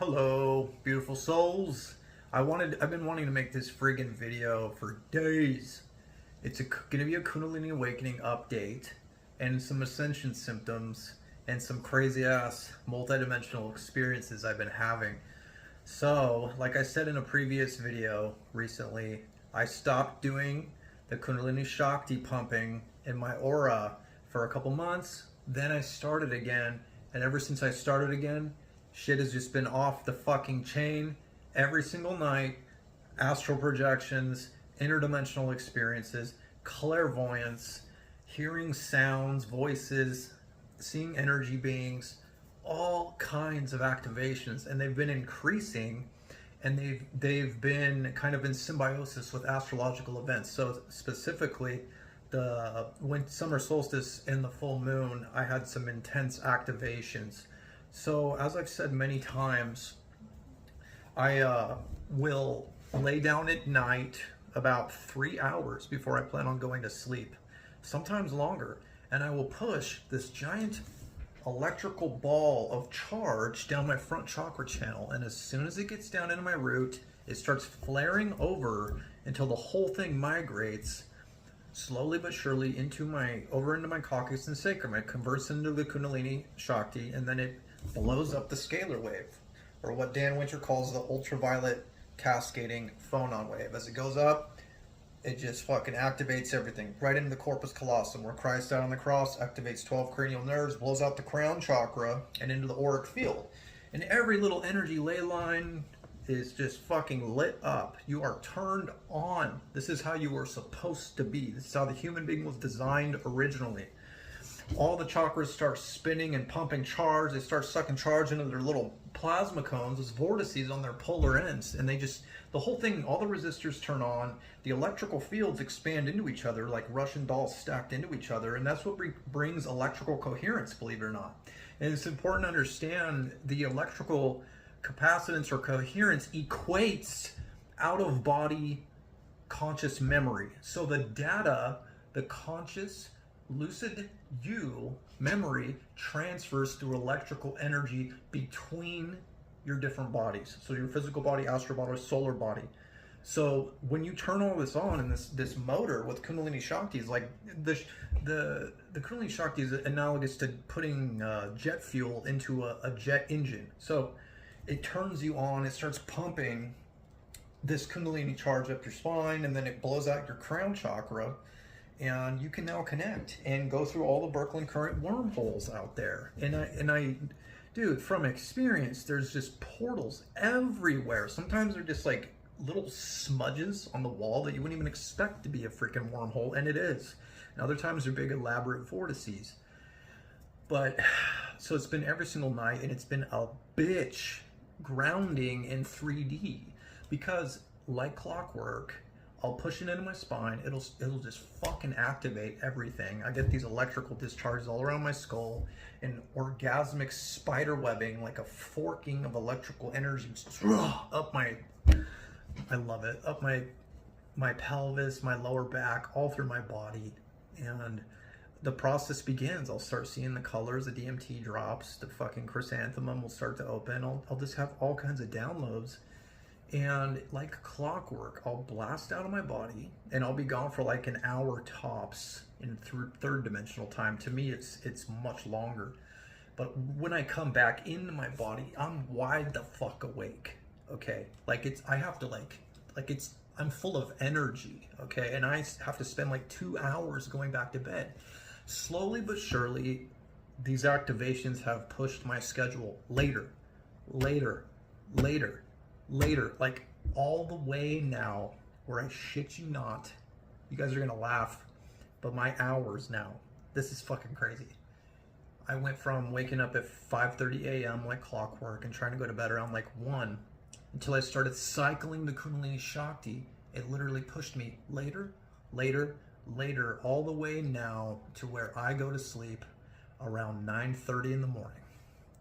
Hello, beautiful souls. I've been wanting to make this friggin' video for days. It's gonna be a Kundalini awakening update and some ascension symptoms and some crazy ass multidimensional experiences I've been having. So, like I said in a previous video recently, I stopped doing the Kundalini Shakti pumping in my aura for a couple months. Then I started again, and ever since I started again, shit has just been off the fucking chain every single night. Astral projections, interdimensional experiences, clairvoyance, hearing sounds, voices, seeing energy beings, all kinds of activations, and they've been increasing, and they've been kind of in symbiosis with astrological events. So specifically, when summer solstice and the full moon, I had some intense activations. So as I've said many times, I will lay down at night about 3 hours before I plan on going to sleep, sometimes longer, and I will push this giant electrical ball of charge down my front chakra channel, and as soon as it gets down into my root, it starts flaring over until the whole thing migrates slowly but surely into my caucus and sacrum. It converts into the Kundalini Shakti, and then it blows up the scalar wave, or what Dan Winter calls the ultraviolet cascading phonon wave. As it goes up, it just fucking activates everything right into the corpus callosum, where Christ died on the cross, activates 12 cranial nerves, blows out the crown chakra and into the auric field. And every little energy ley line is just fucking lit up. You are turned on. This is how you were supposed to be. This is how the human being was designed originally. All the chakras start spinning and pumping charge. They start sucking charge into their little plasma cones, those vortices on their polar ends, and the whole thing, all the resistors turn on, the electrical fields expand into each other like Russian dolls stacked into each other, and that's what brings electrical coherence, believe it or not. And it's important to understand the electrical capacitance or coherence equates out of body conscious memory. So the data, the conscious lucid you memory transfers through electrical energy between your different bodies. So your physical body, astral body, solar body. So when you turn all this on, and this motor with Kundalini Shakti is like the Kundalini Shakti is analogous to putting jet fuel into a jet engine. So it turns you on, it starts pumping this Kundalini charge up your spine, and then it blows out your crown chakra, and you can now connect and go through all the Birkeland current wormholes out there. And I, dude, from experience, there's just portals everywhere. Sometimes they're just like little smudges on the wall that you wouldn't even expect to be a freaking wormhole, and it is. And other times they're big elaborate vortices. But so it's been every single night, and it's been a bitch grounding in 3D, because like clockwork, I'll push it into my spine, it'll just fucking activate everything. I get these electrical discharges all around my skull, and orgasmic spider webbing, like a forking of electrical energy up my, I love it, up my pelvis, my lower back, all through my body. And the process begins. I'll start seeing the colors, the DMT drops, the fucking chrysanthemum will start to open. I'll just have all kinds of downloads. And like clockwork, I'll blast out of my body, and I'll be gone for like an hour tops in third dimensional time. To me, it's much longer. But when I come back into my body, I'm wide the fuck awake. Okay, I'm full of energy. Okay, and I have to spend like 2 hours going back to bed. Slowly but surely, these activations have pushed my schedule later, like all the way now, where I shit you not, you guys are gonna laugh, but my hours now, this is fucking crazy. I went from waking up at 5:30 a.m. like clockwork and trying to go to bed around like 1, until I started cycling the Kundalini Shakti. It literally pushed me later, all the way now to where I go to sleep around 9:30 in the morning.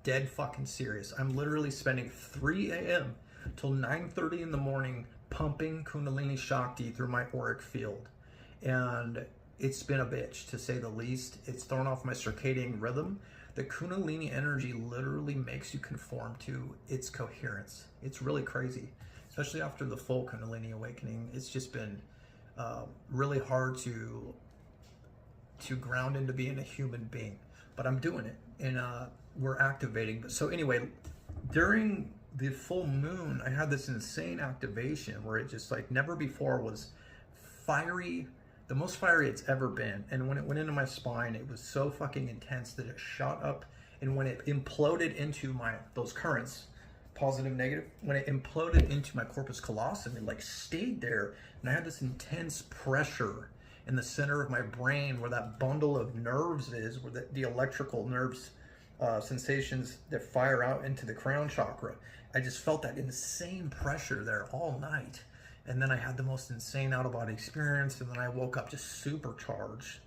Dead fucking serious. I'm literally spending 3 a.m. till 9:30 in the morning pumping Kundalini Shakti through my auric field. And it's been a bitch, to say the least. It's thrown off my circadian rhythm. The Kundalini energy literally makes you conform to its coherence. It's really crazy, especially after the full Kundalini awakening. It's just been really hard to ground into being a human being, but I'm doing it, and we're activating. So anyway, during the full moon, I had this insane activation where it just like never before was fiery, the most fiery it's ever been. And when it went into my spine, it was so fucking intense that it shot up. And when it imploded into those currents, positive, negative, when it imploded into my corpus callosum, it like stayed there. And I had this intense pressure in the center of my brain where that bundle of nerves is, where the electrical nerves, sensations that fire out into the crown chakra. I just felt that insane pressure there all night. And then I had the most insane out-of-body experience, and then I woke up just supercharged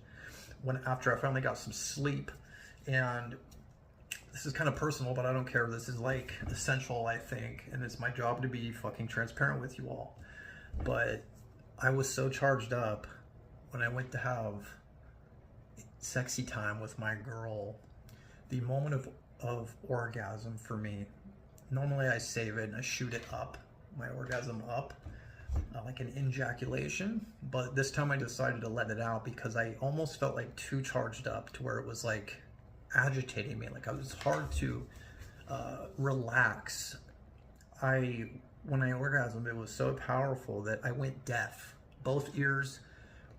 after I finally got some sleep. And this is kind of personal, but I don't care. This is like essential, I think, and it's my job to be fucking transparent with you all. But I was so charged up when I went to have sexy time with my girl. The moment of orgasm for me, normally I save it and I shoot it up, my orgasm up, like an ejaculation, but this time I decided to let it out because I almost felt like too charged up to where it was like agitating me, like I was hard to relax. When I orgasmed, it was so powerful that I went deaf. Both ears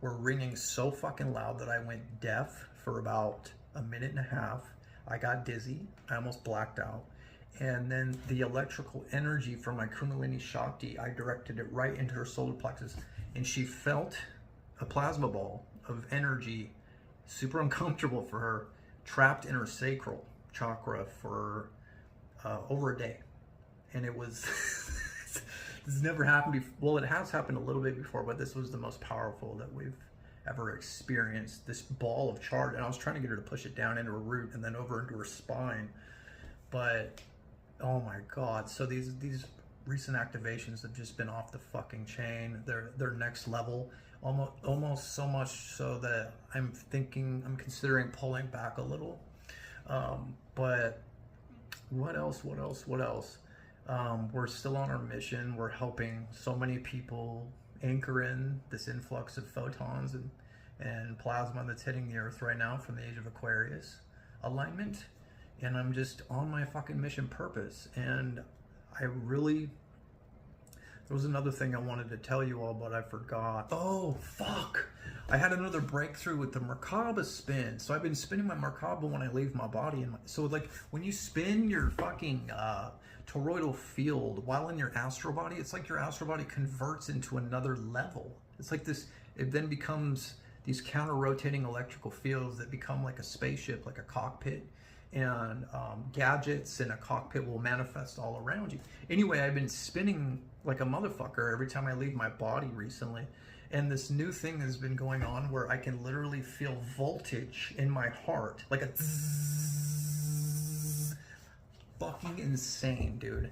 were ringing so fucking loud that I went deaf for about a minute and a half. I got dizzy, I almost blacked out. And then the electrical energy from my Kundalini Shakti, I directed it right into her solar plexus, and she felt a plasma ball of energy, super uncomfortable for her, trapped in her sacral chakra for over a day. And it was, this has never happened before. Well, it has happened a little bit before, but this was the most powerful that we've ever experienced, this ball of charge. And I was trying to get her to push it down into her root and then over into her spine. But oh my God, so these recent activations have just been off the fucking chain. They're next level, almost so much so that I'm considering pulling back a little. But what else? We're still on our mission. We're helping so many people anchor in this influx of photons and plasma that's hitting the earth right now from the age of Aquarius alignment. And I'm just on my fucking mission purpose. And there was another thing I wanted to tell you all, but I forgot. Oh, fuck. I had another breakthrough with the Marsaba spin. So I've been spinning my Marsaba when I leave my body. So like when you spin your fucking toroidal field while in your astral body, it's like your astral body converts into another level. It's like this, it then becomes these counter-rotating electrical fields that become like a spaceship, like a cockpit. And gadgets in a cockpit will manifest all around you. Anyway, I've been spinning like a motherfucker every time I leave my body recently. And this new thing has been going on where I can literally feel voltage in my heart, like a zzz. Fucking insane, dude.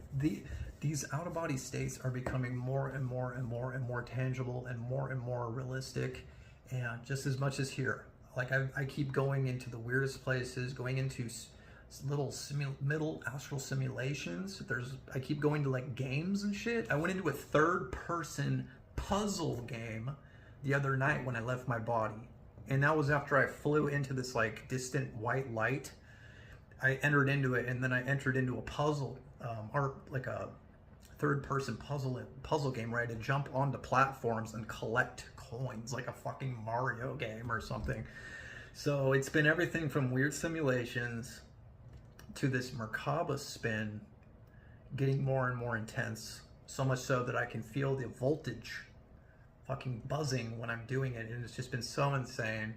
These out-of-body states are becoming more and more and more and more tangible and more realistic, and just as much as here. Like I keep going into the weirdest places, going into little middle astral simulations. I keep going to like games and shit. I went into a third-person puzzle game the other night when I left my body, and that was after I flew into this like distant white light. I entered into it, and then I entered into a puzzle, or like a third-person puzzle game where I had to jump onto platforms and collect coins, like a fucking Mario game or something. So it's been everything from weird simulations to this Marsaba spin getting more and more intense, so much so that I can feel the voltage fucking buzzing when I'm doing it, and it's just been so insane.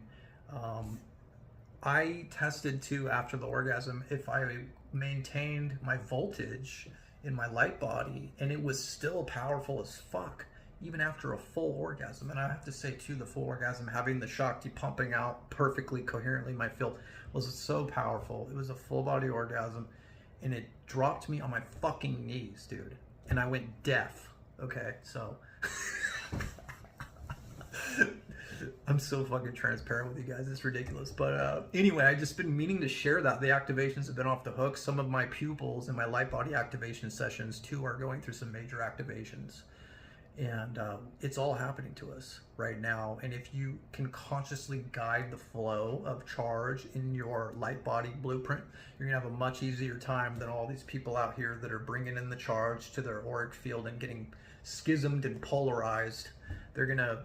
I tested too after the orgasm if I maintained my voltage in my light body, and it was still powerful as fuck even after a full orgasm. And I have to say too, the full orgasm, having the Shakti pumping out perfectly coherently my field, was so powerful. It was a full body orgasm, and it dropped me on my fucking knees, dude, and I went deaf. Okay, so I'm so fucking transparent with you guys. It's ridiculous. But anyway, I just been meaning to share that. The activations have been off the hook. Some of my pupils in my light body activation sessions too are going through some major activations. And it's all happening to us right now. And if you can consciously guide the flow of charge in your light body blueprint, you're gonna have a much easier time than all these people out here that are bringing in the charge to their auric field and getting schismed and polarized. They're gonna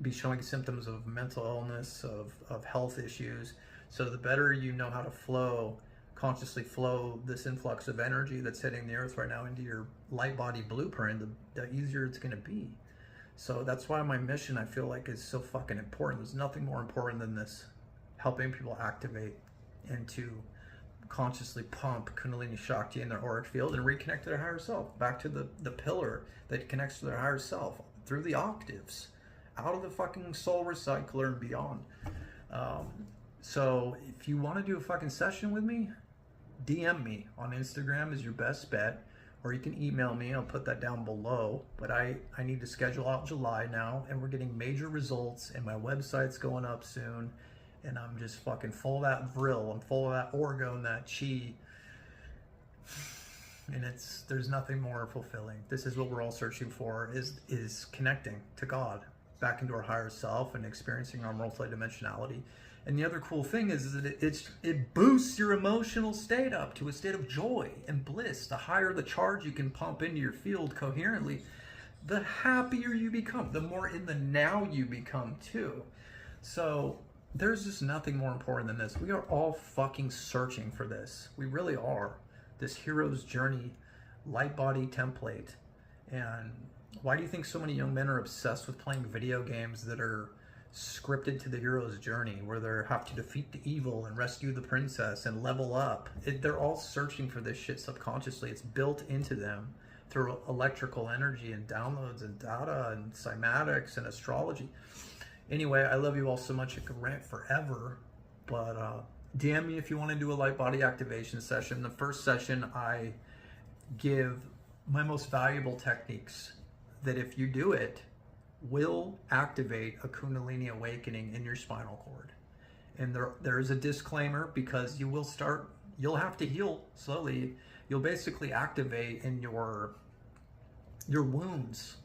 be showing symptoms of mental illness, of health issues. So the better you know how to flow, consciously flow this influx of energy that's hitting the earth right now into your light body blueprint, the easier it's going to be. So that's why my mission, I feel like, is so fucking important. There's nothing more important than this, helping people activate and to consciously pump Kundalini Shakti in their auric field and reconnect to their higher self, back to the pillar that connects to their higher self through the octaves, out of the fucking soul recycler and beyond. So if you want to do a fucking session with me, DM me on Instagram is your best bet, or you can email me. I'll put that down below. But I need to schedule out July now, and we're getting major results, and my website's going up soon, and I'm just fucking full of that vril. I'm full of that orgo and that chi, and there's nothing more fulfilling. This is what we're all searching for, is connecting to God, back into our higher self and experiencing our multidimensionality. And the other cool thing is that it boosts your emotional state up to a state of joy and bliss. The higher the charge you can pump into your field coherently, the happier you become, the more in the now you become too. So there's just nothing more important than this. We are all fucking searching for this. We really are. This hero's journey light body template. And why do you think so many young men are obsessed with playing video games that are scripted to the hero's journey, where they have to defeat the evil and rescue the princess and level up? They're all searching for this shit subconsciously. It's built into them through electrical energy and downloads and data and cymatics and astrology. Anyway, I love you all so much. I could rant forever, but DM me if you want to do a light body activation session. The first session, I give my most valuable techniques that, if you do it, will activate a Kundalini awakening in your spinal cord. And there is a disclaimer, because you'll have to heal slowly. You'll basically activate in your wounds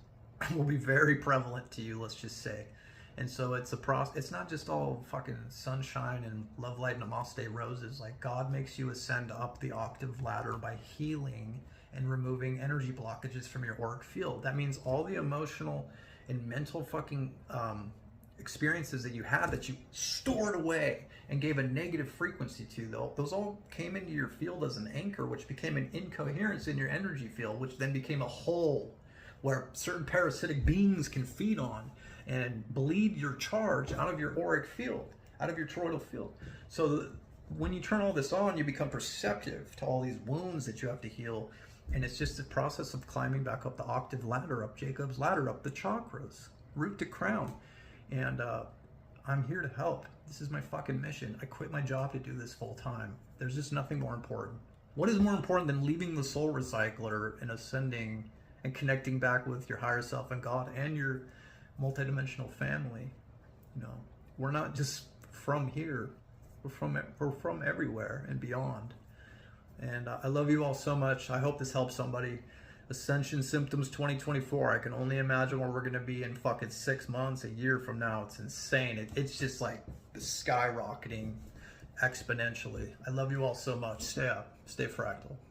will be very prevalent to you, let's just say. And so it's a process. It's not just all fucking sunshine and love, light, and namaste roses. Like, God makes you ascend up the octave ladder by healing and removing energy blockages from your auric field. That means all the emotional and mental fucking experiences that you had, that you stored away and gave a negative frequency to, those all came into your field as an anchor, which became an incoherence in your energy field, which then became a hole where certain parasitic beings can feed on and bleed your charge out of your auric field, out of your toroidal field. So when you turn all this on, you become perceptive to all these wounds that you have to heal. And it's just a process of climbing back up the octave ladder, up Jacob's ladder, up the chakras, root to crown. And I'm here to help. This is my fucking mission. I quit my job to do this full time. There's just nothing more important. What is more important than leaving the soul recycler and ascending and connecting back with your higher self and God and your multidimensional family? You know, we're not just from here. We're from everywhere and beyond. And I love you all so much. I hope this helps somebody. Ascension Symptoms 2024. I can only imagine where we're going to be in fucking 6 months, a year from now. It's insane. It's just like skyrocketing exponentially. I love you all so much. Stay up. Stay fractal.